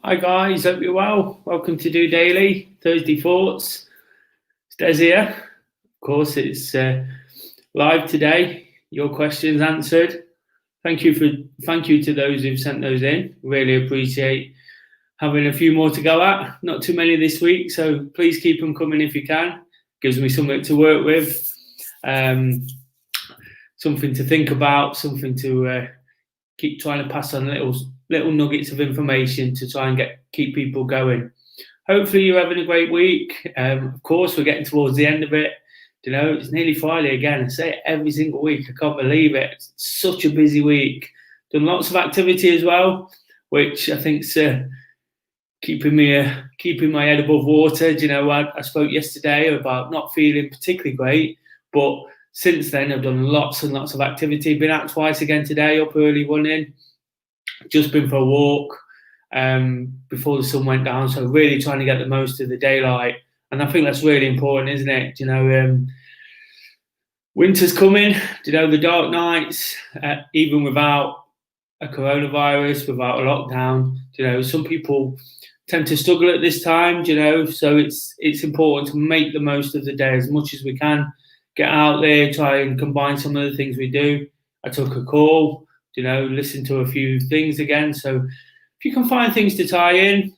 Hi guys, hope you're well. Welcome to DOdaily, Thursday Thoughts. It's Des here. Of course, it's live today. Your questions answered. Thank you to those who've sent those in. Really appreciate having a few more to go at. Not too many this week, so please keep them coming if you can. Gives me something to work with, something to think about, something to keep trying to pass on little nuggets of information to try and keep people going. Hopefully you're having a great week. Of course, we're getting towards the end of it. You know, it's nearly Friday again. I say it every single week. I can't believe it. It's such a busy week. Done lots of activity as well, which I think's keeping my head above water. You know, I spoke yesterday about not feeling particularly great, but since then I've done lots and lots of activity. Been out twice again today, up early running. Just been for a walk before the sun went down, so really trying to get the most of the daylight. And I think that's really important, isn't it? You know, winter's coming. You know, the dark nights, even without a coronavirus, without a lockdown. You know, some people tend to struggle at this time. You know, so it's important to make the most of the day as much as we can. Get out there, try and combine some of the things we do. I took a call. You know, listen to a few things again. So if you can find things to tie in,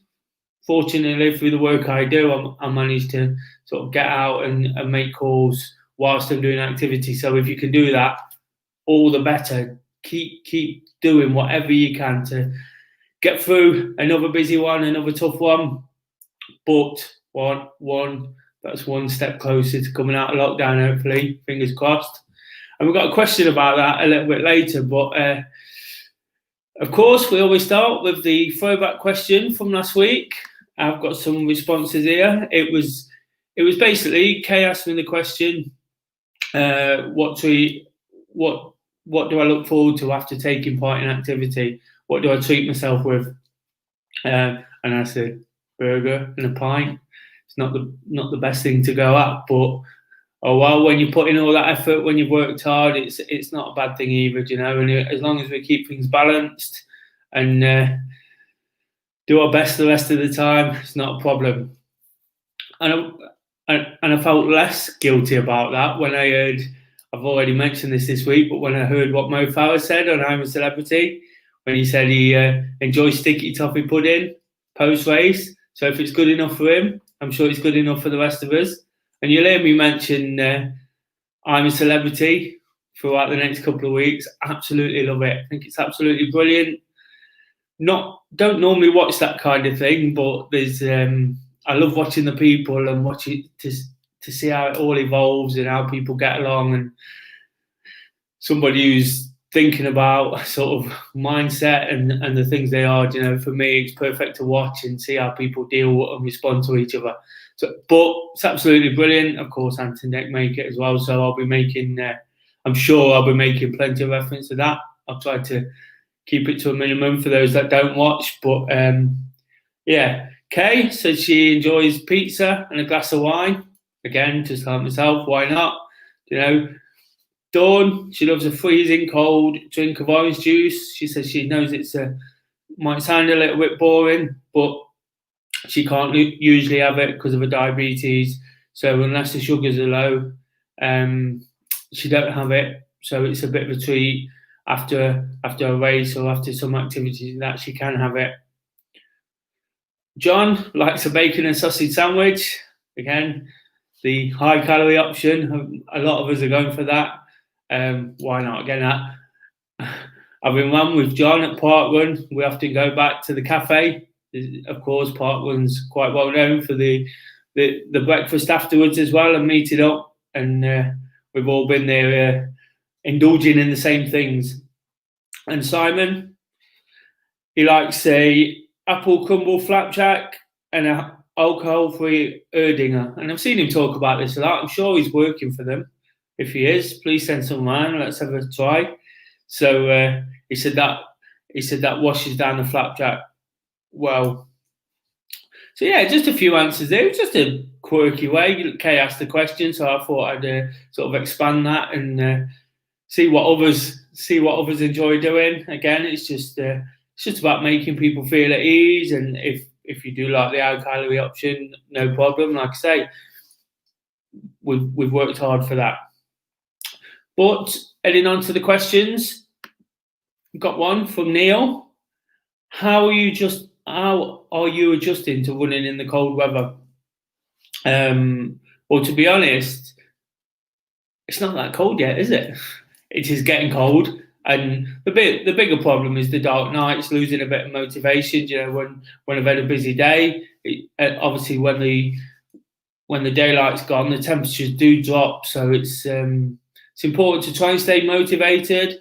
fortunately through the work I do, I managed to sort of get out and make calls whilst I'm doing activity. So if you can do that, all the better. Keep doing whatever you can to get through another busy one, another tough one. But that's one step closer to coming out of lockdown, hopefully, fingers crossed. And we've got a question about that a little bit later, but of course, we always start with the throwback question from last week. I've got some responses here. It was basically Kay asked me the question: what do I look forward to after taking part in activity? What do I treat myself with? And I said burger and a pint. It's not the best thing to go at, but oh well, when you put in all that effort, when you've worked hard, it's not a bad thing either, you know. And as long as we keep things balanced and do our best the rest of the time, it's not a problem. And I felt less guilty about that when I heard. I've already mentioned this week, but when I heard what Mo Farah said on I'm a Celebrity, when he said he enjoys sticky toffee pudding post race, so if it's good enough for him, I'm sure it's good enough for the rest of us. And you'll hear me mention I'm a Celebrity throughout the next couple of weeks. Absolutely love it. I think it's absolutely brilliant. Don't normally watch that kind of thing, but there's I love watching the people and watching to see how it all evolves and how people get along. And somebody who's thinking about sort of mindset and the things they are, you know, for me, it's perfect to watch and see how people deal and respond to each other. So, but it's absolutely brilliant. Of course, Ant and Dec make it as well. So I'll be making, I'm sure I'll be making plenty of reference to that. I'll try to keep it to a minimum for those that don't watch. But yeah, Kay said she enjoys pizza and a glass of wine. Again, just like myself, why not? You know, Dawn, she loves a freezing cold drink of orange juice. She says she knows might sound a little bit boring, but she can't usually have it because of her diabetes. So unless the sugars are low, she don't have it. So it's a bit of a treat after a race or after some activities that she can have it. John likes a bacon and sausage sandwich. Again, the high calorie option. A lot of us are going for that. Why not? Again, I've been run with John at Parkrun. We often go back to the cafe. Of course, Parkrun's quite well known for the breakfast afterwards as well and meeting up. And we've all been there indulging in the same things. And Simon, he likes a apple crumble flapjack and a alcohol-free Erdinger. And I've seen him talk about this a lot. I'm sure he's working for them. If he is, please send some around. Let's have a try. So he said that washes down the flapjack well. So yeah, just a few answers there. It's just a quirky way. Kay asked the question, so I thought I'd sort of expand that and see what others enjoy doing. Again, it's just it's just about making people feel at ease. And if you do like the high calorie option, no problem. Like I say, we've worked hard for that. But heading on to the questions, got one from Neil. How are you adjusting to running in the cold weather? Well, to be honest, it's not that cold yet, is it? It is getting cold, and the bigger problem is the dark nights, losing a bit of motivation. When I've had a busy day, obviously when the daylight's gone, the temperatures do drop. So it's important to try and stay motivated.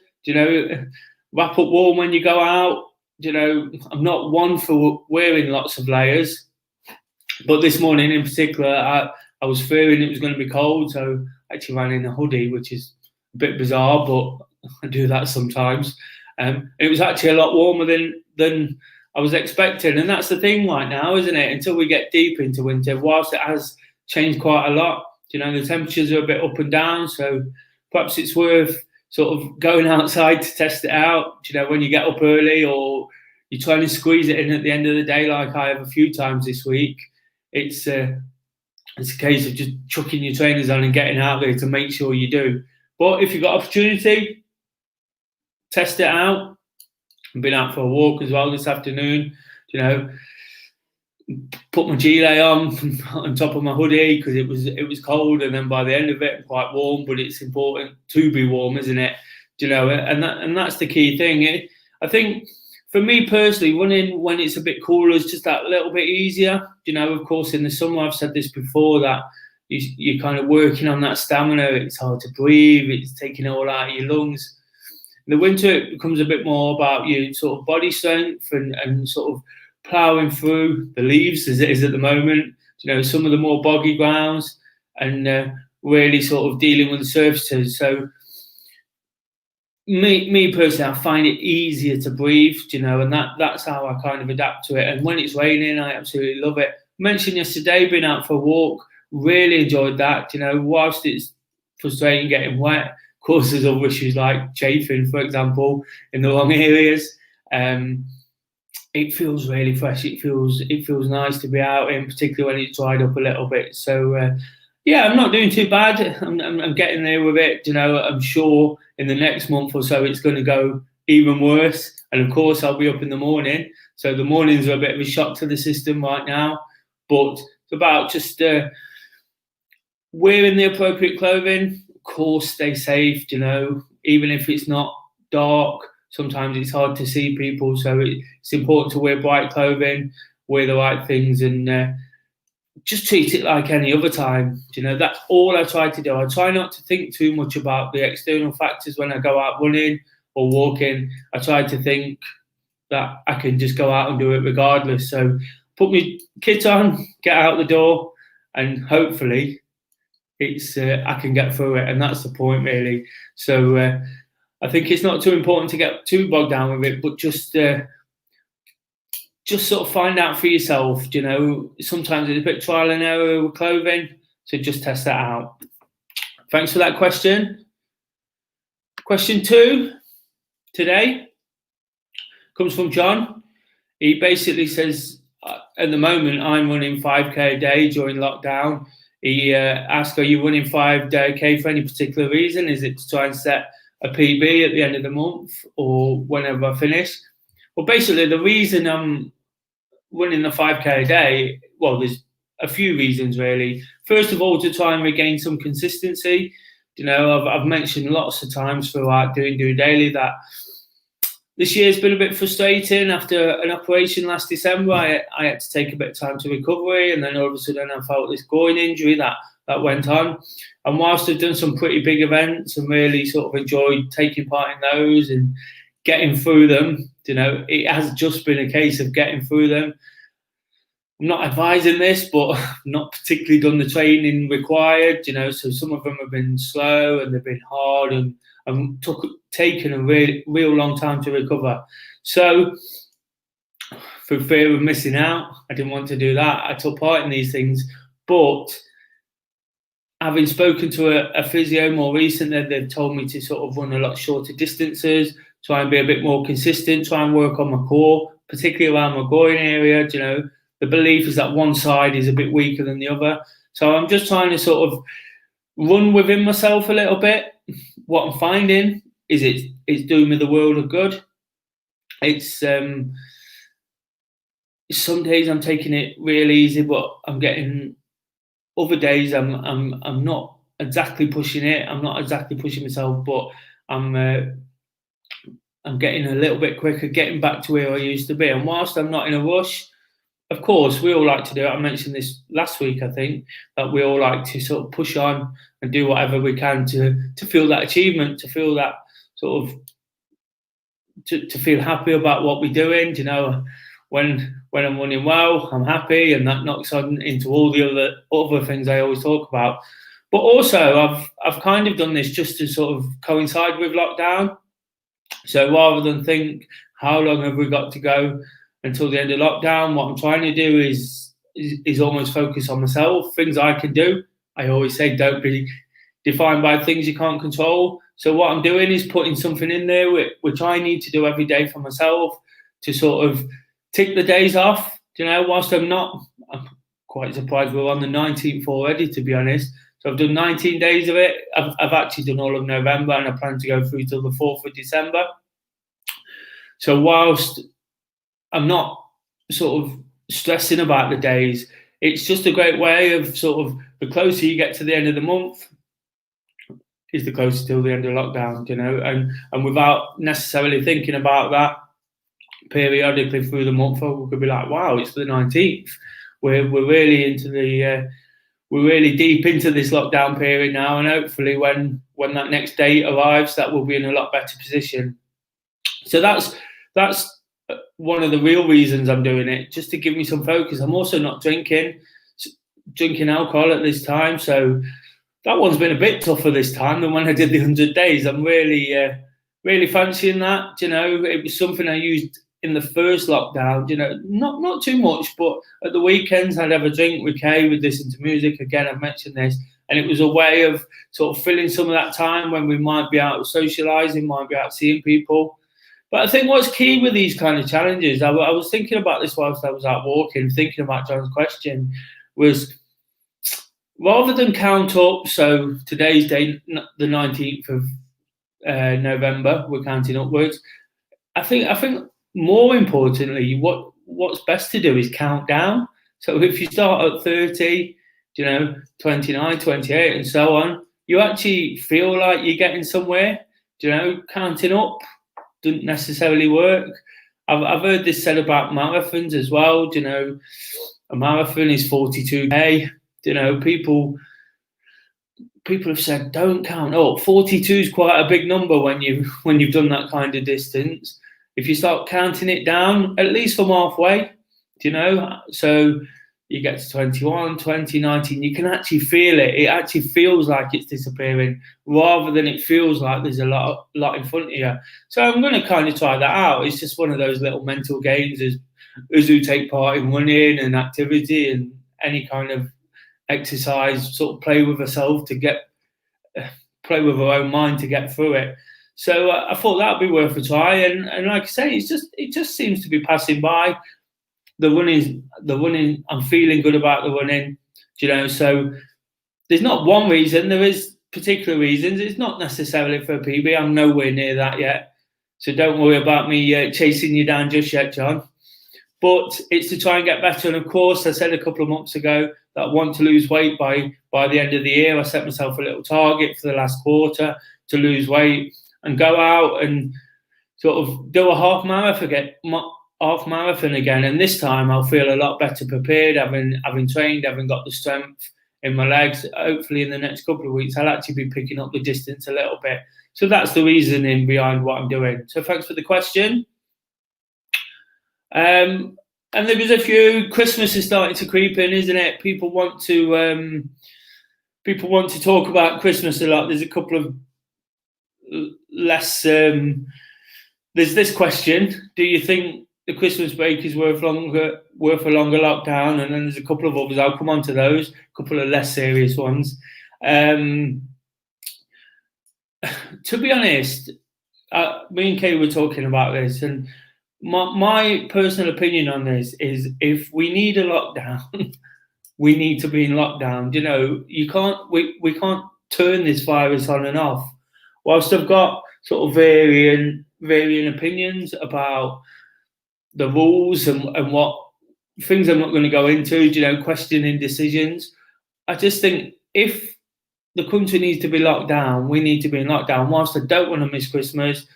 Wrap up warm when you go out. I'm not one for wearing lots of layers, but this morning in particular, I was fearing it was going to be cold, so I actually ran in a hoodie, which is a bit bizarre, but I do that sometimes. It was actually a lot warmer than I was expecting, and that's the thing right now, isn't it? Until we get deep into winter, whilst it has changed quite a lot, the temperatures are a bit up and down, so perhaps it's worth sort of going outside to test it out. When you get up early, or you're trying to squeeze it in at the end of the day, like I have a few times this week. It's a case of just chucking your trainers on and getting out there to make sure you do. But if you've got opportunity, test it out. I've been out for a walk as well this afternoon. Put my gilet on top of my hoodie because it was cold, and then by the end of it, I'm quite warm. But it's important to be warm, isn't it? And that's the key thing. I think for me personally, running when it's a bit cooler is just that little bit easier. Of course, in the summer, I've said this before, that you're kind of working on that stamina. It's hard to breathe. It's taking it all out of your lungs. In the winter, it becomes a bit more about your sort of body strength and sort of ploughing through the leaves as it is at the moment. Some of the more boggy grounds, and really sort of dealing with the surfaces. So me personally, I find it easier to breathe, and that's how I kind of adapt to it. And when it's raining, I absolutely love it. I mentioned yesterday being out for a walk, really enjoyed that. Whilst it's frustrating getting wet, causes other issues like chafing, for example, in the wrong areas. It feels really fresh. It feels nice to be out in, particularly when it's dried up a little bit. So I'm not doing too bad. I'm getting there with it. I'm sure in the next month or so it's going to go even worse. And of course, I'll be up in the morning. So the mornings are a bit of a shock to the system right now. But it's about just wearing the appropriate clothing. Of course, stay safe. Even if it's not dark, sometimes it's hard to see people. So it's important to wear bright clothing, wear the right things, and just treat it like any other time. That's all I try to do. I try not to think too much about the external factors when I go out running or walking. I try to think that I can just go out and do it regardless. So put my kit on, get out the door, and hopefully I can get through it. And that's the point, really. So I think it's not too important to get too bogged down with it, but just sort of find out for yourself. Sometimes it's a bit trial and error with clothing, so just test that out. Thanks for that question. Question 2 today comes from John. He basically says, at the moment, I'm running 5K a day during lockdown. He asked, are you running 5K for any particular reason? Is it to try and set a PB at the end of the month or whenever I finish? Well, basically, the reason I'm running the 5K a day, well, there's a few reasons, really. First of all, to try and regain some consistency. I've mentioned lots of times throughout doing DOdaily that this year's been a bit frustrating. After an operation last December, I had to take a bit of time to recovery, and then all of a sudden I felt this groin injury that went on. And whilst I've done some pretty big events and really sort of enjoyed taking part in those and getting through them, it has just been a case of getting through them. I'm not advising this, but I've not particularly done the training required, so some of them have been slow and they've been hard and taken a real long time to recover. So for fear of missing out, I didn't want to do that. I took part in these things, but having spoken to a physio more recently, they've told me to sort of run a lot shorter distances, try and be a bit more consistent, try and work on my core, particularly around my groin area. The belief is that one side is a bit weaker than the other. So I'm just trying to sort of run within myself a little bit. What I'm finding is it's doing me the world of good. It's some days I'm taking it real easy, but I'm getting other days I'm not exactly pushing it. I'm not exactly pushing myself, but I'm getting a little bit quicker, getting back to where I used to be. And whilst I'm not in a rush, of course, we all like to do it. I mentioned this last week, I think, that we all like to sort of push on and do whatever we can to feel that achievement, to feel that sort of, to feel happy about what we're doing. When I'm running well, I'm happy, and that knocks on into all the other things I always talk about. But also, I've kind of done this just to sort of coincide with lockdown. So rather than think, how long have we got to go until the end of lockdown, what I'm trying to do is almost focus on myself, things I can do. I always say, don't be defined by things you can't control. So what I'm doing is putting something in there which I need to do every day for myself to sort of tick the days off. Whilst I'm quite surprised we're on the 19th already, to be honest. So I've done 19 days of it. I've actually done all of November, and I plan to go through till the 4th of December. So whilst I'm not sort of stressing about the days, it's just a great way of sort of, the closer you get to the end of the month is the closer till the end of lockdown, and without necessarily thinking about that periodically through the month, we could be like, wow, it's the 19th. We're really into we're really deep into this lockdown period now, and hopefully when that next date arrives, that we'll be in a lot better position. So that's one of the real reasons I'm doing it, just to give me some focus. I'm also not drinking alcohol at this time, so that one's been a bit tougher this time than when I did the 100 days. I'm really fancying that. It was something I used in the first lockdown, not too much, but at the weekends I'd have a drink with Kay, we'd listen to music. Again, I've mentioned this, and it was a way of sort of filling some of that time when we might be out socialising, might be out seeing people. But I think what's key with these kind of challenges, I was thinking about this whilst I was out walking, thinking about John's question, was rather than count up, so today's day, the 19th of November, we're counting upwards. I think more importantly, what's best to do is count down. So if you start at 30, 29, 28, and so on, you actually feel like you're getting somewhere. Counting up doesn't necessarily work. I've heard this said about marathons as well. A marathon is 42K. People have said don't count up. 42 is quite a big number when you've done that kind of distance. If you start counting it down, at least from halfway, so you get to 21, 20, 19, you can actually feel it. It actually feels like it's disappearing rather than it feels like there's a lot in front of you. So I'm going to kind of try that out. It's just one of those little mental games as who take part in running and activity and any kind of exercise, sort of play with herself to play with her own mind to get through it. So I thought that'd be worth a try, and like I say, it just seems to be passing by. The running, I'm feeling good about the running, So there's not one reason. There is particular reasons. It's not necessarily for a PB. I'm nowhere near that yet, so don't worry about me chasing you down just yet, John. But it's to try and get better. And of course, I said a couple of months ago that I want to lose weight by the end of the year. I set myself a little target for the last quarter to lose weight and go out and sort of do a half marathon again. And this time I'll feel a lot better prepared, having trained, having got the strength in my legs. Hopefully in the next couple of weeks, I'll actually be picking up the distance a little bit. So that's the reasoning behind what I'm doing. So thanks for the question. And there was a few. Christmas is starting to creep in, isn't it? People want to talk about Christmas a lot. There's a couple of less. There's this question: do you think the Christmas break is worth a longer lockdown? And then there's a couple of others. I'll come on to those. A couple of less serious ones. To be honest, me and Kay were talking about this, and my personal opinion on this is, if we need a lockdown, we need to be in lockdown. You know, we can't turn this virus on and off. Whilst I've got sort of varying opinions about the rules and what things I'm not going to go into, you know, questioning decisions, I just think if the country needs to be locked down, we need to be in lockdown. Whilst I don't want to miss Christmas,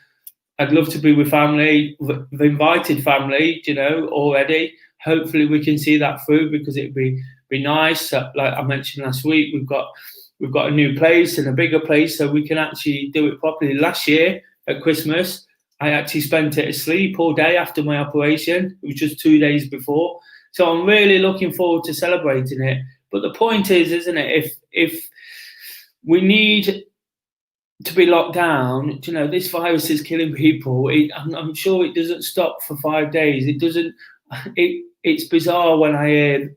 I'd love to be with family. We've invited family, you know, already. Hopefully we can see that through, because it'd be nice. Like I mentioned last week, we've got a new place and a bigger place, so we can actually do it properly. Last year at Christmas, I actually spent it asleep all day after my operation. It was just 2 days before. So I'm really looking forward to celebrating it. But the point is, isn't it, if we need to be locked down, you know, this virus is killing people. I'm sure it doesn't stop for 5 days. It doesn't. It's bizarre when I hear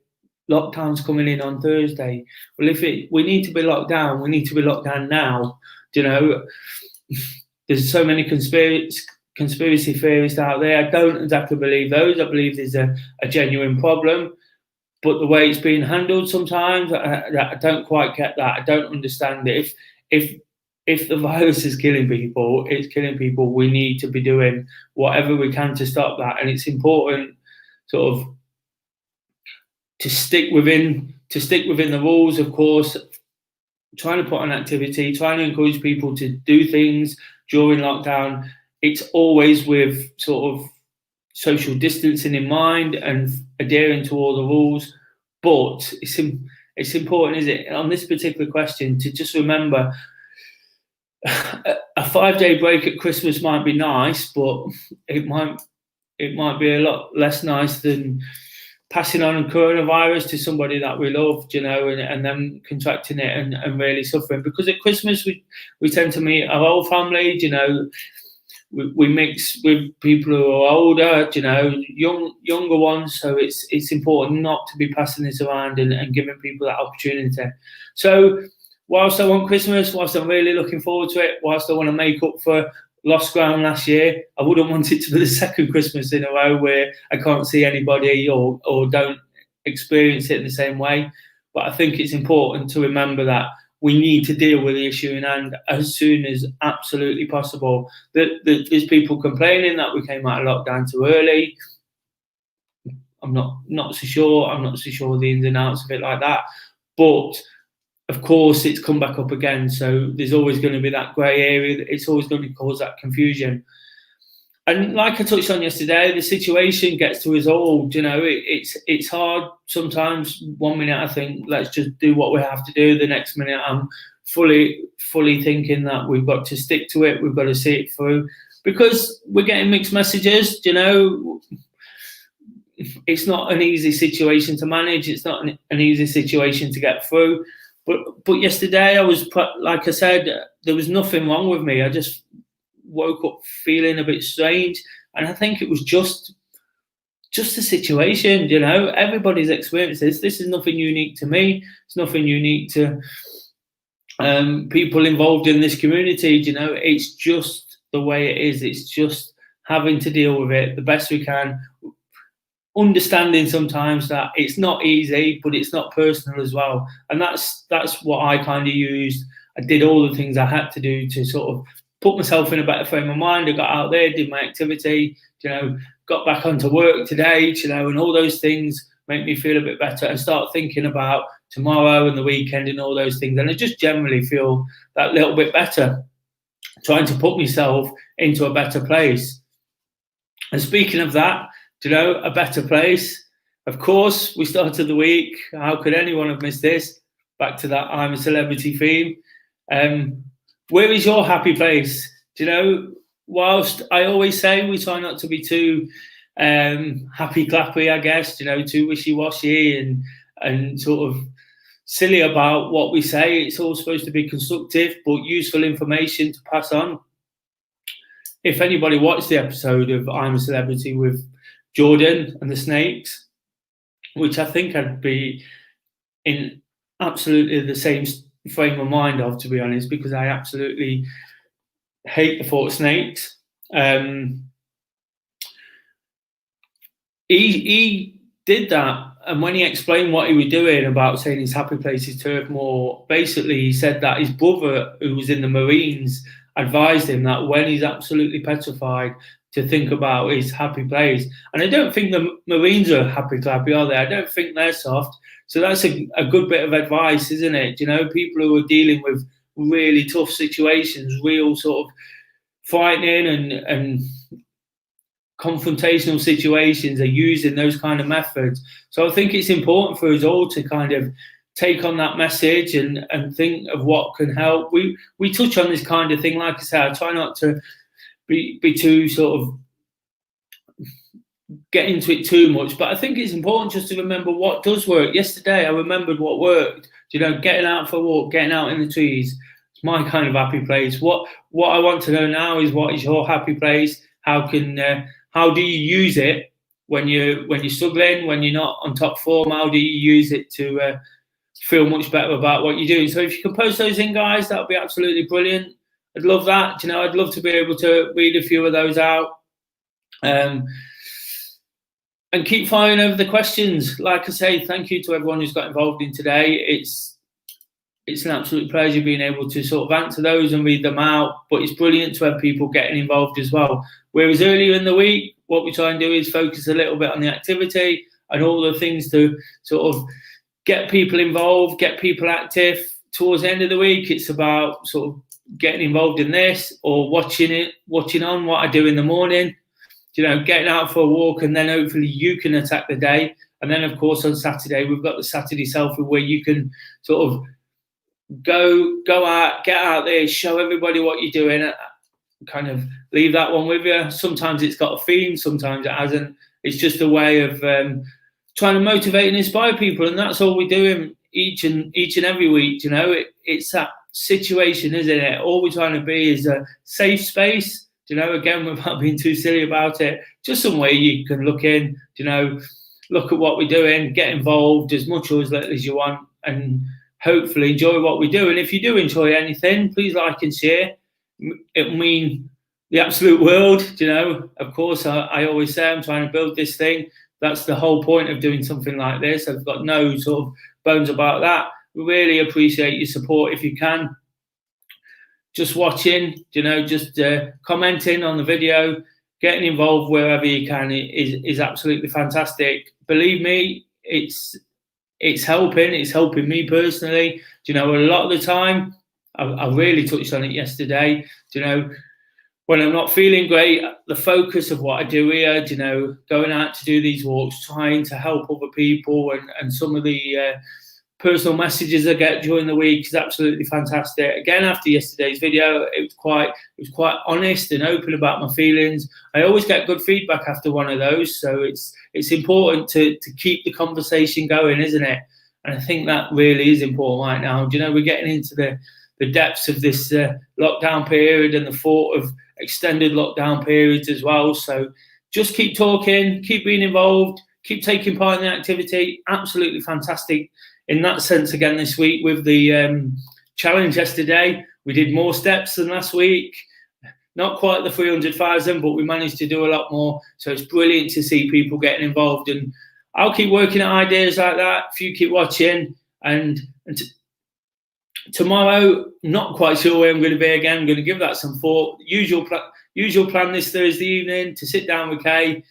lockdowns coming in on Thursday. Well, we need to be locked down, we need to be locked down now. You know, there's so many conspiracy theorists out there. I don't exactly believe those. I believe there's a genuine problem, but the way it's being handled sometimes, I don't quite get that. I don't understand it. If the virus is killing people, it's killing people. We need to be doing whatever we can to stop that, and it's important, sort of, to stick within the rules. Of course, trying to put on activity, trying to encourage people to do things during lockdown. It's always with sort of social distancing in mind and adhering to all the rules. But it's important, is it, on this particular question, to just remember a 5-day break at Christmas might be nice, but it might be a lot less nice than passing on coronavirus to somebody that we loved, you know, and them contracting it and really suffering. Because at Christmas we tend to meet our whole family, you know. We mix with people who are older, you know, younger ones. So it's important not to be passing this around and giving people that opportunity. So whilst I want Christmas, whilst I'm really looking forward to it, whilst I want to make up for lost ground last year, I wouldn't want it to be the second Christmas in a row where I can't see anybody or don't experience it in the same way. But I think it's important to remember that we need to deal with the issue in hand as soon as absolutely possible. There's people complaining that we came out of lockdown too early. I'm not so sure. I'm not so sure the ins and outs of it like that. But of course, it's come back up again. So there's always going to be that grey area. It's always going to cause that confusion. And like I touched on yesterday, the situation gets to us all. You know, it's hard sometimes. 1 minute I think, let's just do what we have to do. The next minute I'm fully thinking that we've got to stick to it. We've got to see it through, because we're getting mixed messages. You know, it's not an easy situation to manage. It's not an easy situation to get through. But yesterday I was, like I said, there was nothing wrong with me. I just woke up feeling a bit strange, and I think it was just the situation. You know, everybody's experienced this. This is nothing unique to me. It's nothing unique to people involved in this community. You know, it's just the way it is. It's just having to deal with it the best we can, understanding sometimes that it's not easy, but it's not personal as well. And that's what I kind of used. I did all the things I had to do to sort of put myself in a better frame of mind. I got out there, did my activity, you know, got back onto work today, you know, and all those things make me feel a bit better and start thinking about tomorrow and the weekend and all those things. And I just generally feel that little bit better, trying to put myself into a better place. And speaking of that, you know, a better place, of course, we started the week. How could anyone have missed this? Back to that I'm a Celebrity theme. Where is your happy place? Do you know, whilst I always say we try not to be too happy clappy, I guess, you know, too wishy-washy and sort of silly about what we say. It's all supposed to be constructive but useful information to pass on. If anybody watched the episode of I'm a Celebrity with Jordan and the Snakes, which I think I'd be in absolutely the same frame of mind of, to be honest, because I absolutely hate the thought of snakes. He did that, and when he explained what he was doing about saying his happy place is Turf Moor, basically he said that his brother, who was in the Marines, advised him that when he's absolutely petrified, to think about his happy place. And I don't think the Marines are happy clappy, are they? I don't think they're soft. So that's a good bit of advice, isn't it? You know, people who are dealing with really tough situations, real sort of frightening and confrontational situations, are using those kind of methods. So I think it's important for us all to kind of take on that message and think of what can help. We touch on this kind of thing, like I said, I try not to be too sort of get into it too much, but I think it's important just to remember what does work. Yesterday I remembered what worked. You know, getting out for a walk, getting out in the trees, it's my kind of happy place. What I want to know now is, what is your happy place? How do you use it when you're struggling, when you're not on top form? How do you use it to feel much better about what you're doing? So if you can post those in, guys, that would be absolutely brilliant. I'd love that. You know, I'd love to be able to read a few of those out. And keep firing over the questions. Like I say, thank you to everyone who's got involved in today. It's an absolute pleasure being able to sort of answer those and read them out, but it's brilliant to have people getting involved as well. Whereas earlier in the week, what we try and do is focus a little bit on the activity and all the things to sort of get people involved, get people active. Towards the end of the week, it's about sort of getting involved in this or watching on what I do in the morning, you know, getting out for a walk, and then hopefully you can attack the day. And then, of course, on Saturday, we've got the Saturday selfie where you can sort of go out, get out there, show everybody what you're doing, kind of leave that one with you. Sometimes it's got a theme, sometimes it hasn't. It's just a way of trying to motivate and inspire people, and that's all we're doing each and every week. You know, it's that situation, isn't it? All we're trying to be is a safe space. You know, again, without being too silly about it, just somewhere you can look in. You know, look at what we're doing, get involved as much or as little as you want, and hopefully enjoy what we do. And if you do enjoy anything, please like and share. It will mean the absolute world. You know, of course, I always say I'm trying to build this thing. That's the whole point of doing something like this. I've got no sort of bones about that. We really appreciate your support if you can. Just watching, you know, just commenting on the video, getting involved wherever you can is absolutely fantastic. Believe me, it's helping. It's helping me personally. You know, a lot of the time, I really touched on it yesterday. You know, when I'm not feeling great, the focus of what I do here, you know, going out to do these walks, trying to help other people, and some of the personal messages I get during the week is absolutely fantastic. Again, after yesterday's video, it was quite honest and open about my feelings. I always get good feedback after one of those, so it's important to keep the conversation going, isn't it? And I think that really is important right now. You know, we're getting into the depths of this lockdown period and the thought of extended lockdown periods as well. So just keep talking, keep being involved, keep taking part in the activity. Absolutely fantastic in that sense again this week with the challenge yesterday. We did more steps than last week. Not quite the 300,000, but we managed to do a lot more. So it's brilliant to see people getting involved. And I'll keep working at ideas like that if you keep watching. And tomorrow, not quite sure where I'm going to be again. I'm going to give that some thought. Usual plan this Thursday evening to sit down with Kay,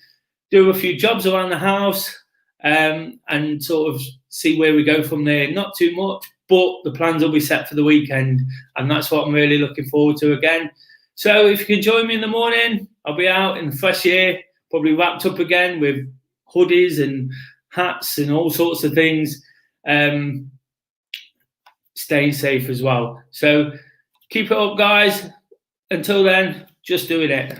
do a few jobs around the house, and sort of see where we go from there. Not too much, but the plans will be set for the weekend, and that's what I'm really looking forward to again. So if you can join me in the morning, I'll be out in the fresh air, probably wrapped up again with hoodies and hats and all sorts of things. Staying safe as well. So keep it up, guys. Until then, just doing it.